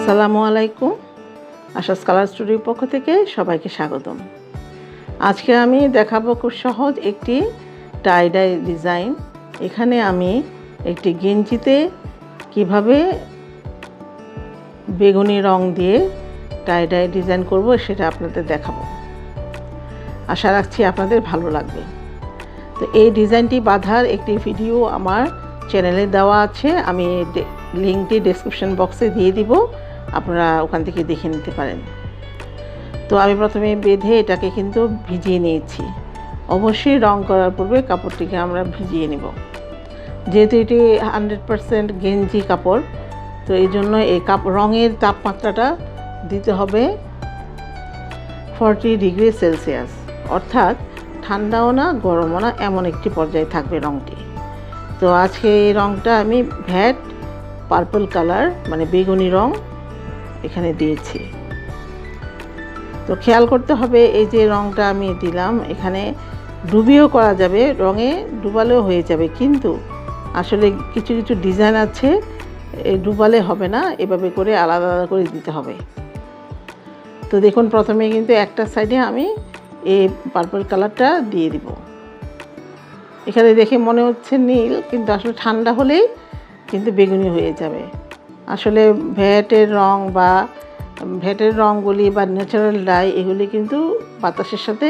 আসসালামু আলাইকুম। আশাস কালার স্টুডিওর পক্ষ থেকে সবাইকে স্বাগতম। আজকে আমি দেখাবো খুব সহজ একটি টাই ডাই ডিজাইন। এখানে আমি একটি গেঞ্জিতে কিভাবে বেগুনি রং দিয়ে টাই ডাই ডিজাইন করব সেটা আপনাদের দেখাবো। আশা রাখছি আপনাদের ভালো লাগবে। তো এই ডিজাইনটি বাঁধার একটি ভিডিও আমার চ্যানেলে দেওয়া আছে, আমি লিঙ্কটি ডেসক্রিপশন বক্সে দিয়ে দিব, আপনারা ওখান থেকে দেখে নিতে পারেন। তো আমি প্রথমে বেঁধে এটাকে কিন্তু ভিজিয়ে নিয়েছি। অবশ্যই রং করার পূর্বে কাপড়টিকে আমরা ভিজিয়ে নেব, যেহেতু এটি 100% গেঞ্জি কাপড়। তো এই জন্য এই রঙের তাপমাত্রাটা দিতে হবে 40 ডিগ্রি সেলসিয়াস, অর্থাৎ ঠান্ডাও না গরমও না, এমন একটি পর্যায়ে থাকবে রঙটি। তো আজকে এই রঙটা আমি ভ্যাট পার্পল কালার মানে বেগুনি রং এখানে দিয়েছি। তো খেয়াল করতে হবে এই যে রঙটা আমি দিলাম, এখানে ডুবিয়েও করা যাবে, রঙে ডুবালেও হয়ে যাবে, কিন্তু আসলে কিছু কিছু ডিজাইন আছে ডুবালে হবে না, এভাবে করে আলাদা আলাদা করে দিতে হবে। তো দেখুন প্রথমে কিন্তু একটা সাইডে আমি এই পার্পল কালারটা দিয়ে দিব। এখানে দেখে মনে হচ্ছে নীল, কিন্তু আসলে ঠান্ডা হলেই কিন্তু বেগুনি হয়ে যাবে। আসলে ভ্যাটের রং বা ভ্যাটের রঙগুলি বা ন্যাচারাল ডাই এগুলি কিন্তু বাতাসের সাথে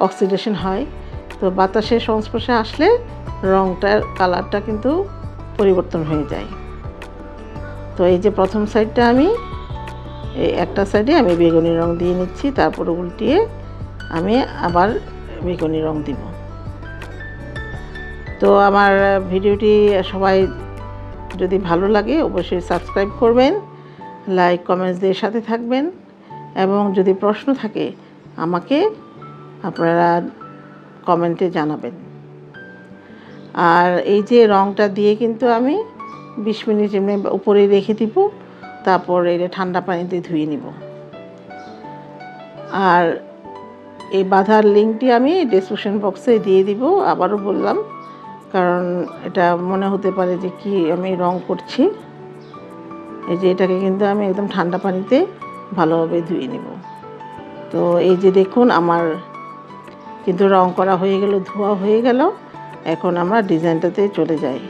অক্সিডেশন হয়। তো বাতাসের সংস্পর্শে আসলে রঙটার কালারটা কিন্তু পরিবর্তন হয়ে যায়। তো এই যে প্রথম সাইডটা আমি এই একটা সাইডে আমি বেগুনি রং দিয়ে নিচ্ছি, তারপর উল্টিয়ে আমি আবার বেগুনি রং দিব। তো আমার ভিডিওটি সবাই যদি ভালো লাগে অবশ্যই সাবস্ক্রাইব করবেন, লাইক কমেন্টস দিয়ে সাথে থাকবেন, এবং যদি প্রশ্ন থাকে আমাকে আপনারা কমেন্টে জানাবেন। আর এই যে রঙটা দিয়ে কিন্তু আমি 20 মিনিট এমনি উপরে রেখে দিব, তারপর এটা ঠান্ডা পানিতে ধুয়ে নিব। আর এই বাঁধার লিঙ্কটি আমি ডেসক্রিপশন বক্সে দিয়ে দিব, আবারও বললাম, কারণ এটা মনে হতে পারে যে কি আমি রং করছি। এই যে এটাকে কিন্তু আমি একদম ঠান্ডা পানিতে ভালোভাবে ধুয়ে নেব। তো এই যে দেখুন আমার কিন্তু রং করা হয়ে গেল, ধোয়া হয়ে গেল। এখন আমরা ডিজাইনটাতে চলে যাই।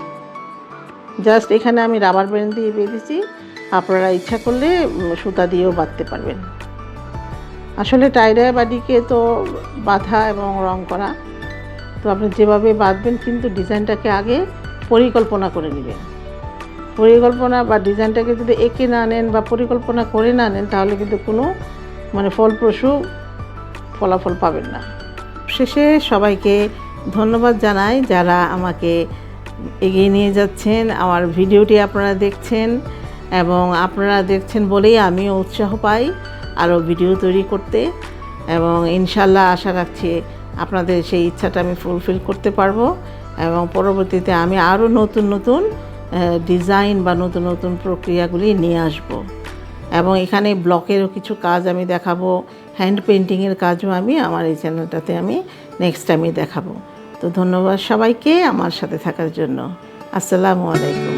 জাস্ট এখানে আমি রাবার ব্যান্ড দিয়ে বেঁধেছি, আপনারা ইচ্ছা করলে সুতা দিয়েও বাঁধতে পারবেন। আসলে টাই ডাই বাটিকে তো বাঁধা এবং রং করা, তো আপনি যেভাবে বাঁধবেন কিন্তু ডিজাইনটাকে আগে পরিকল্পনা করে নেবেন। পরিকল্পনা বা ডিজাইনটাকে যদি এঁকে না নেন বা পরিকল্পনা করে না নেন, তাহলে কিন্তু কোনো ফলপ্রসূ ফলাফল পাবেন না। শেষে সবাইকে ধন্যবাদ জানাই যারা আমাকে এগিয়ে নিয়ে যাচ্ছেন, আমার ভিডিওটি আপনারা দেখছেন, এবং আপনারা দেখছেন বলেই আমিও উৎসাহ পাই আরও ভিডিও তৈরি করতে, এবং ইনশাল্লাহ আশা রাখছি আপনাদের সেই ইচ্ছাটা আমি ফুলফিল করতে পারবো, এবং পরবর্তীতে আমি আরও নতুন নতুন ডিজাইন বা নতুন নতুন প্রক্রিয়াগুলি নিয়ে আসব। এবং এখানে ব্লকেরও কিছু কাজ আমি দেখাবো, হ্যান্ড পেন্টিংয়ের কাজও আমি আমার এই চ্যানেলটাতে আমি নেক্সট টাইমে দেখাবো। তো ধন্যবাদ সবাইকে আমার সাথে থাকার জন্য। আসসালামু আলাইকুম।